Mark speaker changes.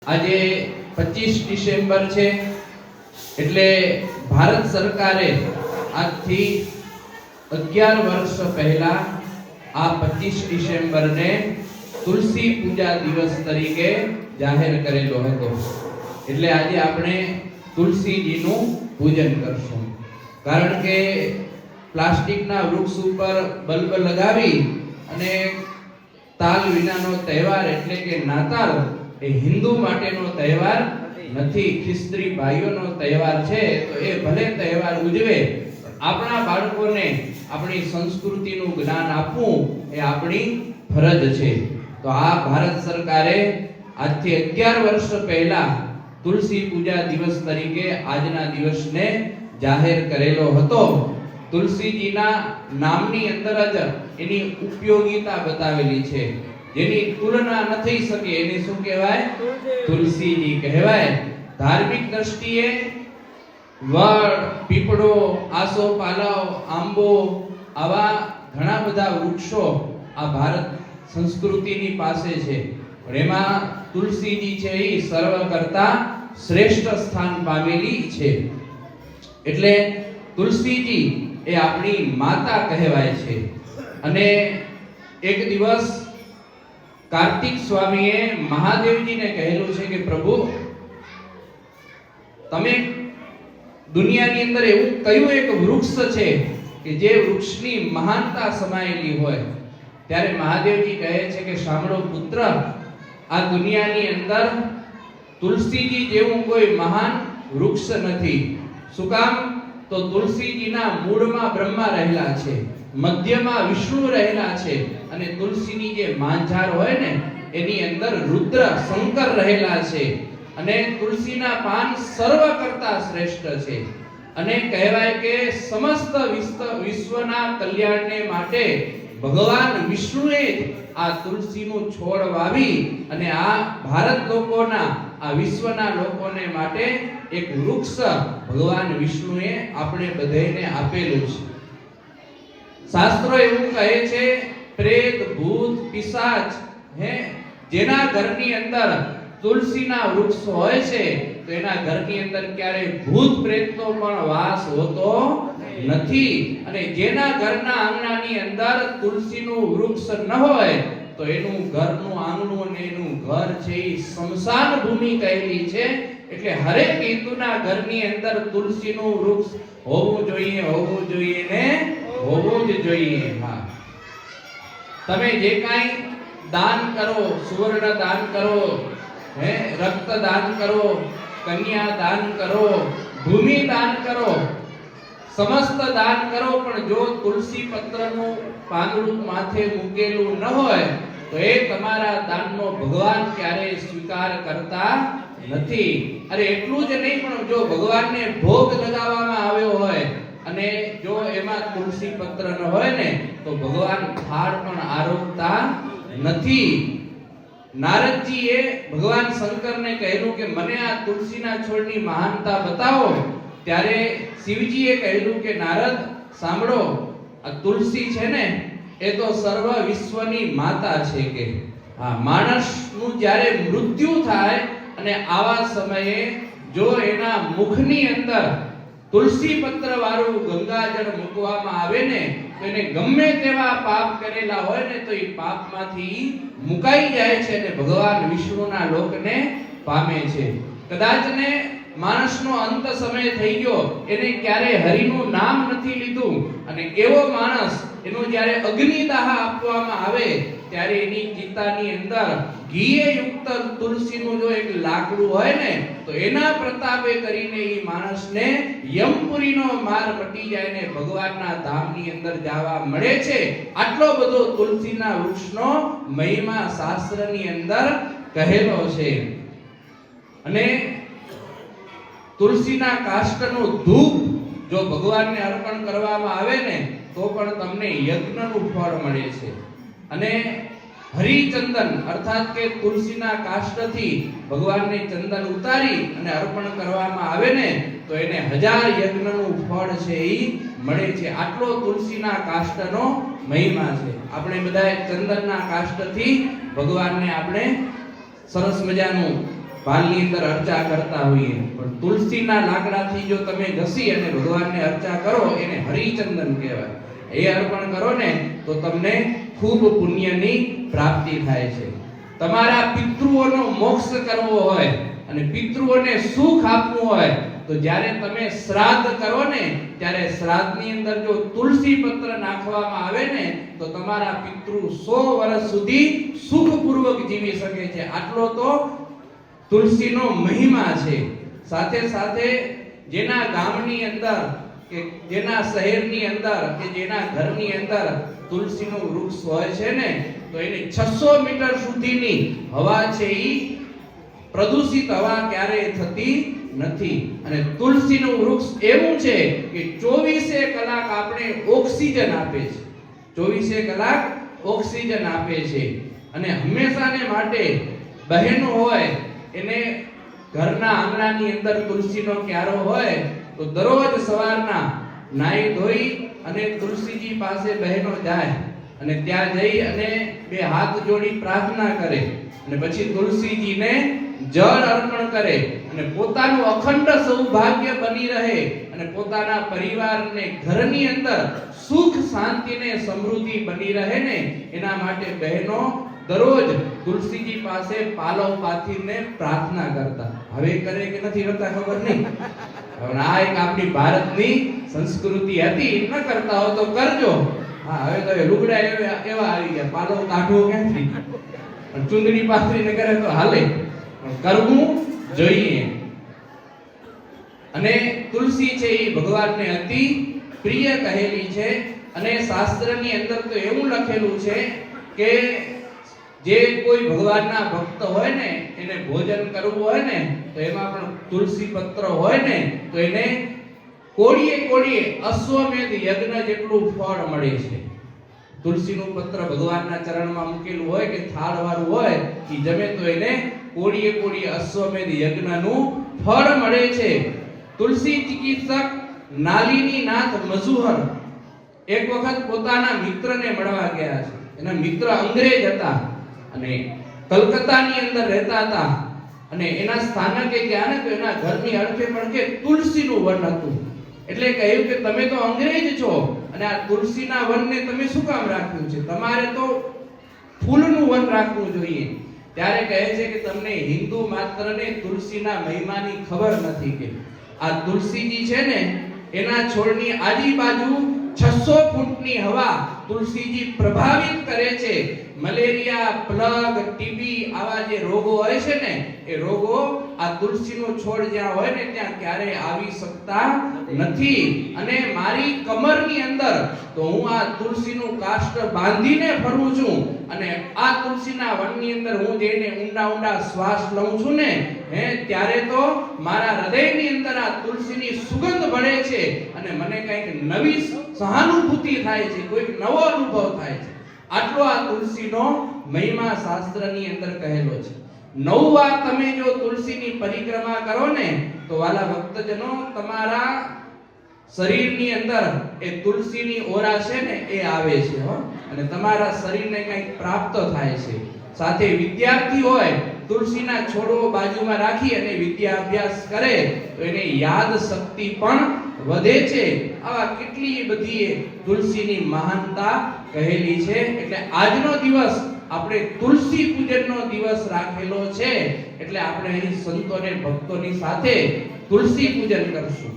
Speaker 1: આજે 25 ડિસેમ્બર છે એટલે ભારત સરકારે આજથી 11 વર્ષ પહેલા આ 25 ડિસેમ્બરને તુલસી પૂજા દિવસ તરીકે જાહેર કરેલો હતો। એટલે આજે આપણે તુલસીજીનું પૂજન કરશું, કારણ કે પ્લાસ્ટિકના વૃક્ષ ઉપર બલ્બ લગાવી અને તાલ વિનાનો તહેવાર એટલે કે નાતાલ એ હિન્દુ માટેનો તહેવાર નથી, ખ્રિસ્તી ભાઈઓનો તહેવાર છે। તો એ ભલે તહેવાર ઉજવે, આપણા બાળકોને આપણી સંસ્કૃતિનું જ્ઞાન આપવું એ આપણી ફરજ છે। તો આ ભારત સરકારે આજથી 11 વર્ષ પહેલા તુલસી પૂજા દિવસ તરીકે આજના દિવસને જાહેર કરેલો હતો। તુલસીજીના નામની અંદર જ એની ઉપયોગિતા બતાવેલી છે, જેની તુલના ન થઈ શકે એને શું કહેવાય? તુલસીજી કહેવાય। ધાર્મિક દ્રષ્ટિએ વડ, પીપળો, આસોપાલવ, આંબો આવા ઘણા બધા વૃક્ષો આ ભારત સંસ્કૃતિની પાસે છે, પણ એમાં તુલસીજી છે એ સર્વ કરતા શ્રેષ્ઠ સ્થાન પામેલી છે। એટલે તુલસીજી એ આપણી માતા કહેવાય છે। અને એક દિવસ કાર્તિક સ્વામીએ મહાદેવજીને કહેલું છે કે પ્રભુ, તમે દુનિયાની અંદર એવું કયું એક વૃક્ષ છે કે જે વૃક્ષની મહાનતા સમાયેલી હોય? ત્યારે મહાદેવજી કહે છે કે સાંભળો પુત્ર, આ દુનિયાની અંદર તુલસીજી જેવું કોઈ મહાન વૃક્ષ નથી। શું કામ? તો તુલસીજીના મૂળમાં બ્રહ્મા રહેલા છે, મધ્યમાં વિષ્ણુ રહેલા છે, અને તુલસીની જે માંઝાર હોય ને એની અંદર રુદ્ર શંકર રહેલા છે, અને તુલસીના પાન સર્વ કરતા શ્રેષ્ઠ છે। અને કહેવાય કે સમસ્ત વિશ્વના કલ્યાણને માટે ભગવાન વિષ્ણુએ આ તુલસીનું છોડ વાવી અને આ ભારત લોકોના, આ વિશ્વના લોકોને માટે એક વૃક્ષ ભગવાન વિષ્ણુએ આપણે બધાને આપેલું છે। શાસ્ત્રો એવું કહે છે, પ્રેત, ભૂત, પિશાચ જેના ઘરની અંદર તુલસીના વૃક્ષ હોય છે તો એના ઘરની અંદર ક્યારે ભૂત પ્રેતનો પણ વાસ હોતો નથી। અને જેના ઘરના આંગણાની અંદર તુલસીનું વૃક્ષ ન હોય તો એનું ઘરનું આંગણું અને એનું ઘર છે એ સ્મશાન ભૂમિ કહેલી છે। એટલે હરેક હિન્દુના ઘરની અંદર તુલસીનું વૃક્ષ હોવું જોઈએ, હોવું જોઈએ ને હોવું જ જોઈએ। હા, તમે જે કાંઈ દાન કરો, સુવર્ણ દાન કરો, રક્ત દાન કરો, કન્યા દાન કરો, ભૂમિ દાન કરો, સમસ્ત દાન કરો, પણ જો તુલસી પત્રનું પાંદડું માથે મૂકેલું ન હોય તો એ તમારા દાનનો ભગવાન ક્યારેય સ્વીકાર કરતા નથી। અરે એટલું જ નહીં, પણ જો ભગવાનને ભોગ લગાવવામાં આવ્યો હોય અને જો એમાં તુલસી પત્ર ન હોય ને તો ભગવાન થાળ પણ આરોગતા નથી। નારદજીએ ભગવાન શંકરને કહેલું કે મને આ તુલસીના છોડની મહાનતા બતાવો। ત્યારે શિવજીએ કહેલું કે નારદ સાંભળો, આ તુલસી છે ને એ તો સર્વ વિશ્વની માતા છે। કે હા, માણસનું જ્યારે મૃત્યુ થાય અને આવા સમયે જો એના મુખની અંદર તુલસી પત્ર વાળું ગંગાજળ મૂકવામાં આવે ને તો એને ગમે તેવા પાપ કરેલા હોય ને તો એ પાપમાંથી મુકાઈ જાય છે અને ભગવાન વિષ્ણુના લોકને પામે છે। કદાચ ને માણસનો અંત સમય થઈ ગયો, એને ક્યારે હરિનું નામ નથી લીધું, અને એવો માણસ એનો જ્યારે અગ્નિદાહ આપવામાં આવે ત્યારે એની ચિતાની અંદર ઘીએ યુક્ત તુલસીનું જો એક લાકડું હોય ને તો એના પ્રતાપે કરીને એ માણસને યમપુરીનો માર મટી જાય ને ભગવાનના ધામની અંદર જવા મળે છે। આટલો બધો તુલસીના વૃક્ષનો મહિમા શાસ્ત્રની અંદર કહેલો છે। અને તુલસીના કાષ્ટનું ધૂપ જો ભગવાનને અર્પણ કરવામાં આવે ને તો પણ તમને યજ્ઞનું ફળ મળે છે। અને હરિચંદન અર્થાત કે તુલસીના કાષ્ટથી ભગવાનને ચંદન ઉતારી અને અર્પણ કરવામાં આવે ને તો એને 1000 યજ્ઞનું ફળ છે એ મળે છે। આટલો તુલસીના કાષ્ટનો મહિમા છે। આપણે બધા ચંદનના કાષ્ટથી ભગવાનને આપણે સરસ મજાનું પાલની અંદર અર્ચા કરતા હોઈએ, પણ તુલસીના લાકડાથી જો તમે ઘસી અને ભગવાનને અર્ચા કરો એને હરિચંદન કહેવાય. એ અર્પણ કરો ને તો તમને ખૂબ પુણ્યની પ્રાપ્તિ થાય છે. તમારા પિતૃઓનો મોક્ષ કરવો હોય અને પિતૃઓને સુખ આપવું હોય તો જ્યારે તમે શ્રાદ્ધ કરો ને ત્યારે શ્રાદ્ધની અંદર જો તુલસી પત્ર નાખવામાં આવે ને તો તમારા પિતૃ 100 વર્ષ સુધી સુખપૂર્વક જીવી શકે છે. આટલો તો તુલસીનો મહિમા છે. સાથે સાથે જેના ગામની અંદર કે જેના શહેરની અંદર કે જેના ઘરની અંદર તુલસીનું વૃક્ષ હોય છે ને તો એને 600 મીટર સુધીની હવા છે ઈ પ્રદૂષિત હવા ક્યારેય થતી નથી. અને તુલસીનું વૃક્ષ એવું છે કે 24 કલાક આપણે ઓક્સિજન આપે છે. 24 કલાક ઓક્સિજન આપે છે. અને હંમેશાને માટે બહેનો હોય એને ઘરના આંગણાની અંદર તુલસીનો ક્યારો હોય તો દરરોજ સવારના નાઈ ધોઈ અને તુલસીજી પાસે બહેનો જાય અને ત્યાં જઈ અને બે હાથ જોડી પ્રાર્થના કરે અને પછી તુલસીજીને જળ અર્પણ કરે અને પોતાનું અખંડ સૌભાગ્ય બની રહે અને પોતાના પરિવારને ઘરની અંદર સુખ શાંતિ ને સમૃદ્ધિ બની રહે ને એના માટે બહેનો દરરોજ તુલસીજી પાસે પાલવ પાથરીને પ્રાર્થના કરતા. હવે કરે કે નથી કરતા ખબર નહીં. આ એક આપણી ભારતની સંસ્કૃતિ હતી. ન કરતા હો તો કરજો. હા, હવે તો લુગડા એવા આવી ગયા, પાલવ કાઢવો ક્યાંથી? પણ ચુંદડી પાથરીને કરે તો હાલે, પણ કરવું જોઈએ. અને તુલસી છે એ ભગવાનને અતિ પ્રિય કહેલી છે. અને શાસ્ત્રની અંદર તો એવું લખેલું છે કે જે કોઈ ભગવાનના ભક્ત હોય ને એને ભોજન કરવું હોય ને તો એમાં પણ તુલસી પત્ર હોય ને તો એને કોડીએ અશ્વમેધ યજ્ઞ જેટલું ફળ મળે છે. તુલસીનું પત્ર ભગવાનના ચરણમાં મૂકેલું હોય કે થાળ વાળું હોય કે જમે તો એને કોડીએ અશ્વમેધ યજ્ઞનું ફળ મળે છે. તુલસી ચિકિત્સક નાલિની નાથ મજુહર એક વખત પોતાના મિત્રને મળવા ગયા છે. એના મિત્ર અંગ્રેજ હતા અને કલકત્તાની અંદર રહેતા હતા અને એના સ્થાનકે ગયા ને તો એના ઘરની અડખે પડખે તુલસીનું વન હતું. એટલે કહ્યું કે તમે તો અંગ્રેજ છો અને આ તુલસીના વનને તમે શું કામ રાખ્યું છે? તમારે તો ફૂલનું વન રાખવું જોઈએ. ત્યારે કહે છે કે તમને હિન્દુ માત્રને તુલસીના મહિમાની ખબર નથી કે આ તુલસીજી છે ને એના છોડની આજુબાજુ 600 ફૂટની હવા તુલસીજી પ્રભાવિત કરે છે. મલેરિયા, પ્લગ, ટીબી આવા જે રોગો હોય છે ને એ રોગો આ તુલસીનો છોડ જ્યાં હોય ને ત્યાં ક્યારેય આવી શકતા નથી. અને મારી કમરની અંદર તો હું આ તુલસીનું કાષ્ટ બાંધીને ફરું છું અને આ તુલસીના વનની અંદર હું જઈને ઊંડા શ્વાસ લઉં છું ને ત્યારે તો મારા હૃદયની અંદર આ તુલસીની સુગંધ ભળે છે અને મને કંઈક નવી સહાનુભૂતિ થાય છે, કોઈક નવો અનુભવ થાય છે. આટલો આ તુલસીનો મહિમા શાસ્ત્રની અંદર કહેલો છે. 9 વાર તમે જો તુલસીની પરિક્રમા કરો ને તો વાલા ભક્તજનો તમારા શરીરની અંદર એ તુલસીની ઓરા છે ને એ આવે છે અને તમારા શરીરને કંઈક પ્રાપ્ત થાય છે. સાથે વિદ્યાર્થી હોય તુલસીના છોડો બાજુમાં રાખી અને વિદ્યા અભ્યાસ કરે તો એને યાદ શક્તિ પણ વધે છે. આવા કેટલી બધી તુલસીની મહાનતા કહેલી છે. એટલે આજનો દિવસ આપણે તુલસી પૂજનનો દિવસ રાખેલો છે. એટલે આપણે અહીં સંતો અને ભક્તોની સાથે તુલસી પૂજન કરશું.